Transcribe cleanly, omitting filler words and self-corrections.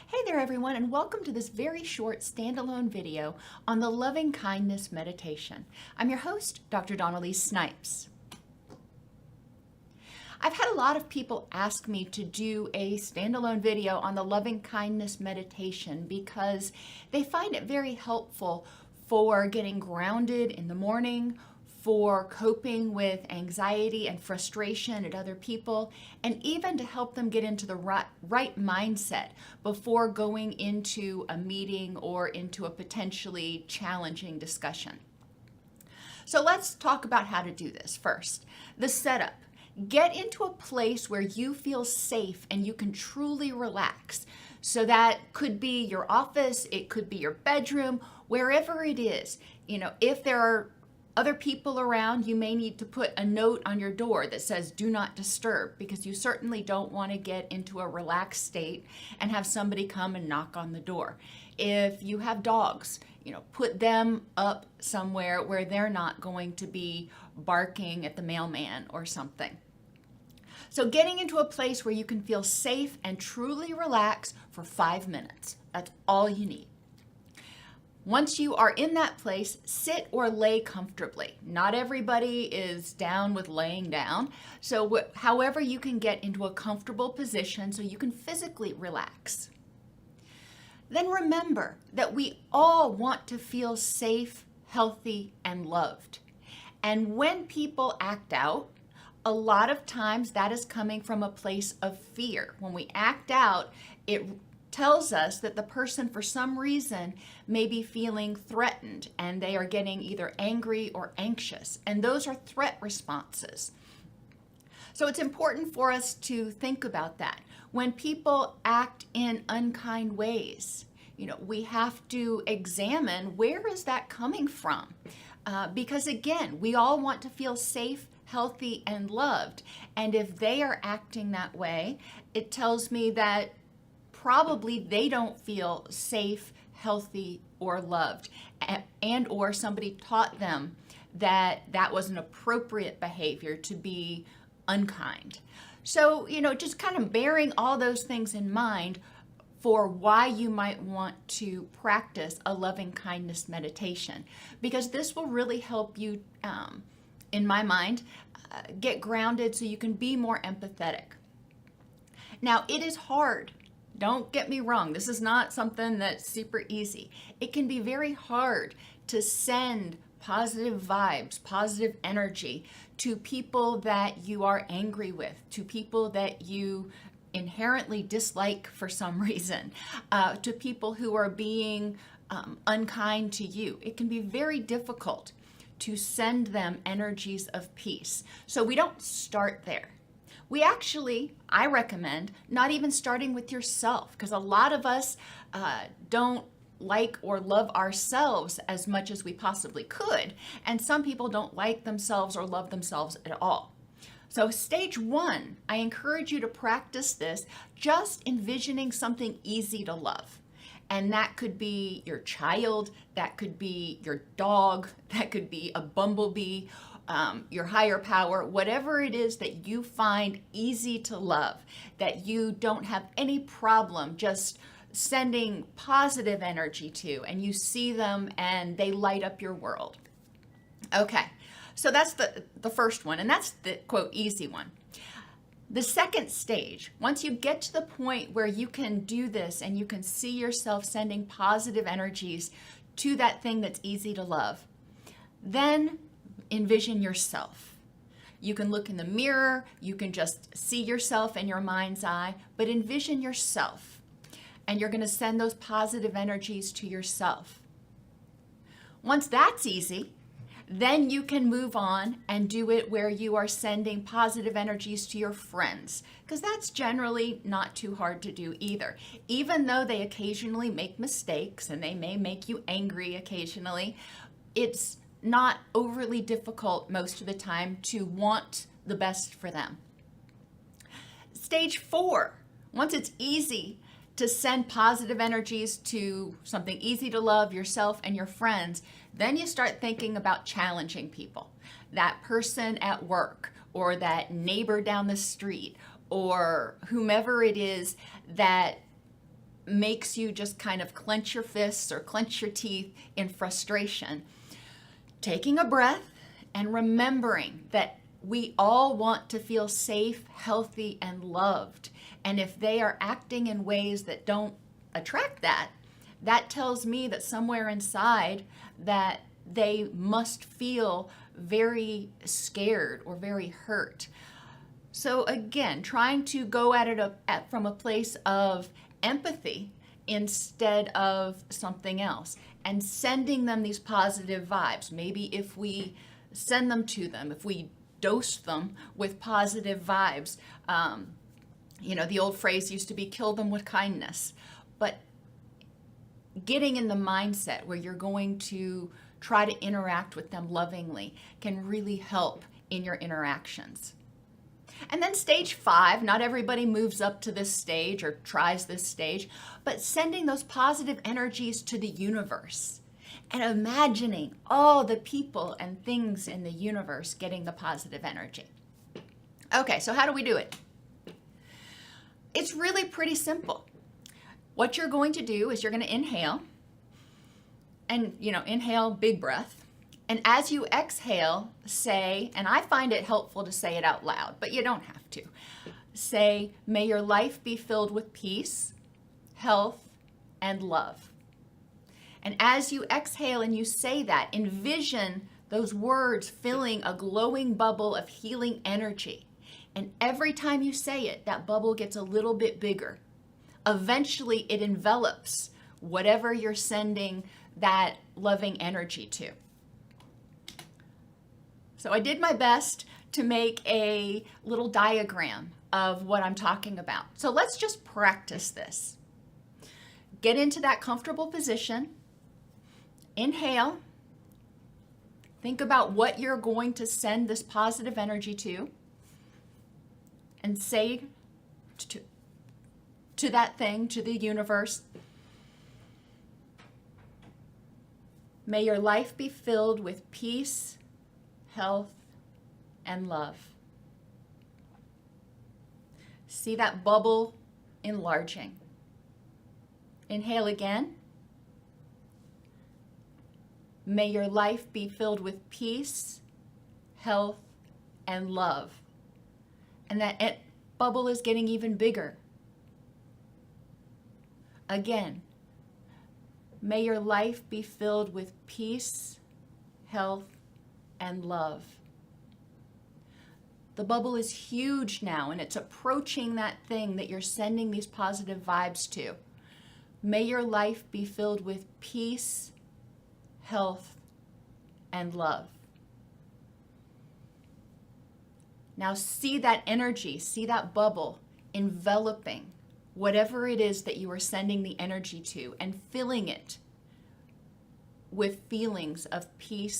Hey there everyone, and welcome to this very short standalone video on the loving kindness meditation. I'm your host, Dr. Elise Snipes. I've had a lot of people ask me to do a standalone video on the loving kindness meditation because they find it very helpful for getting grounded in the morning, for coping with anxiety and frustration at other people, and even to help them get into the right mindset before going into a meeting or into a potentially challenging discussion. So let's talk about how to do this first. The setup. Get into a place where you feel safe and you can truly relax. So that could be your office, it could be your bedroom, wherever it is. If there are other people around, you may need to put a note on your door that says do not disturb, because you certainly don't want to get into a relaxed state and have somebody come and knock on the door. If you have dogs, put them up somewhere where they're not going to be barking at the mailman or something. So getting into a place where you can feel safe and truly relax for 5 minutes. That's all you need. Once you are in that place, sit or lay comfortably. Not everybody is down with laying down. So however you can get into a comfortable position so you can physically relax. Then remember that we all want to feel safe, healthy, and loved. And when people act out, a lot of times that is coming from a place of fear. When we act out, it tells us that the person for some reason may be feeling threatened and they are getting either angry or anxious. And those are threat responses. So it's important for us to think about that. When people act in unkind ways, we have to examine where is that coming from? Because again, we all want to feel safe, healthy, and loved. And if they are acting that way, it tells me that probably they don't feel safe, healthy, or loved, and or somebody taught them that that was an appropriate behavior to be unkind. So, just kind of bearing all those things in mind for why you might want to practice a loving kindness meditation, because this will really help you, in my mind, get grounded so you can be more empathetic. Now, it is hard. Don't get me wrong. This is not something that's super easy. It can be very hard to send positive vibes, positive energy to people that you are angry with, to people that you inherently dislike for some reason, to people who are being unkind to you. It can be very difficult to send them energies of peace. So we don't start there. I recommend not even starting with yourself, because a lot of us don't like or love ourselves as much as we possibly could. And some people don't like themselves or love themselves at all. So stage 1, I encourage you to practice this just envisioning something easy to love. And that could be your child, that could be your dog, that could be a bumblebee, your higher power, whatever it is that you find easy to love, that you don't have any problem just sending positive energy to, and you see them and they light up your world. Okay, so that's the first one, and that's the, quote, easy one. The second stage, once you get to the point where you can do this and you can see yourself sending positive energies to that thing that's easy to love, then envision yourself. You can look in the mirror, you can just see yourself in your mind's eye, but envision yourself. And you're going to send those positive energies to yourself. Once that's easy, then you can move on and do it where you are sending positive energies to your friends, because that's generally not too hard to do either. Even though they occasionally make mistakes and they may make you angry occasionally, it's not overly difficult most of the time to want the best for them. Stage 4, once it's easy to send positive energies to something easy to love, yourself and your friends, then you start thinking about challenging people. That person at work, or that neighbor down the street, or whomever it is that makes you just kind of clench your fists or clench your teeth in frustration, taking a breath and remembering that we all want to feel safe, healthy, and loved. And if they are acting in ways that don't attract that, that tells me that somewhere inside that they must feel very scared or very hurt. So again, trying to go at it from a place of empathy instead of something else, and sending them these positive vibes. Maybe if we send them to them, if we dose them with positive vibes, the old phrase used to be kill them with kindness. But getting in the mindset where you're going to try to interact with them lovingly can really help in your interactions. And then stage 5, not everybody moves up to this stage or tries this stage, but sending those positive energies to the universe and imagining all the people and things in the universe getting the positive energy. Okay, so how do we do it? It's really pretty simple. What you're going to do is you're going to inhale, and inhale, big breath. And as you exhale, say, and I find it helpful to say it out loud, but you don't have to. Say, may your life be filled with peace, health, and love. And as you exhale and you say that, envision those words filling a glowing bubble of healing energy. And every time you say it, that bubble gets a little bit bigger. Eventually, it envelops whatever you're sending that loving energy to. So I did my best to make a little diagram of what I'm talking about. So let's just practice this. Get into that comfortable position. Inhale. Think about what you're going to send this positive energy to. And say to that thing, to the universe, may your life be filled with peace, health, and love. See that bubble enlarging. Inhale again. May your life be filled with peace, health, and love. And that bubble is getting even bigger. Again, may your life be filled with peace, health, and love. The bubble is huge now, and it's approaching that thing that you're sending these positive vibes to. May your life be filled with peace, health, and love. Now see that energy, see that bubble enveloping whatever it is that you are sending the energy to, and filling it with feelings of peace,